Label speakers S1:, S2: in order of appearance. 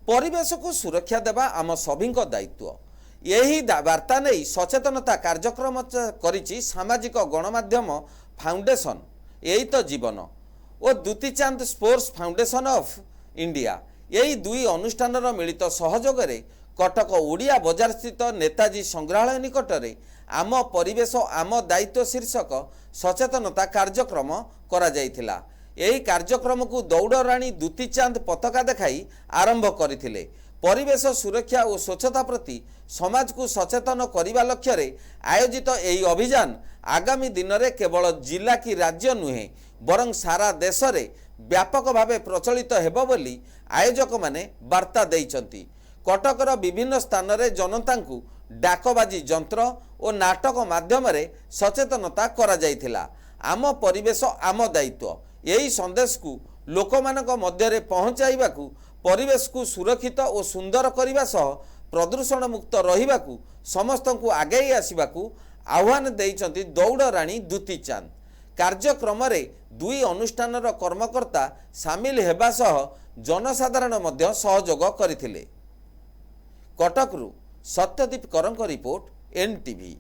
S1: परिवेश को सुरक्षा देवा आम सभी दायित्व। यही वार्ता नहीं सचेतनता कार्यक्रम करिछि सामाजिक गणमाध्यम फाउंडेशन यही तो जीवन और दुतीचांद स्पोर्ट्स फाउंडेशन ऑफ इंडिया यही दुई अनुष्ठान मिलित सहयोग रे कटक ओडिया बजार स्थित नेताजी संग्रहालय निकटरे आम परिवेश आम दायित्व शीर्षक सचेतनता कार्यक्रम करा जायथिला। यही कार्यक्रम को दौड़राणी दुतीचांद पताका देखाई आरंभ करथिले। परिवेश सुरक्षा और स्वच्छता प्रति समाज को सचेतन करने लक्ष्य रे आयोजित यही अभियान आगामी दिन में केवल जिला की राज्य नुहे बरं सारा देश में व्यापक भावे प्रचलित हेबो बोली आयोजक माने वार्ता देइचंती। कटकर विभिन्न स्थान रे जनता को डाकबाजी यंत्र और नाटक माध्यम रे सचेतनता करा जायथिला। आम परिवेश आम दायित्व यही संदेश को लोकमानक मध्य पहुँचाइबा परिवेश को सुरक्षित और सुंदर करने सह प्रदूषण मुक्त रहिबा समस्त को आगे आसवाकू आह्वान देइचंती दौड़राणी दुतीचांद। कार्यक्रम रे दुई अनुष्ठान कर्मकर्ता सामिल हेबा सह जनसाधारण मध्य सहयोग करथिले। कटकरू सत्यदीप करंक रिपोर्ट एनटीवी।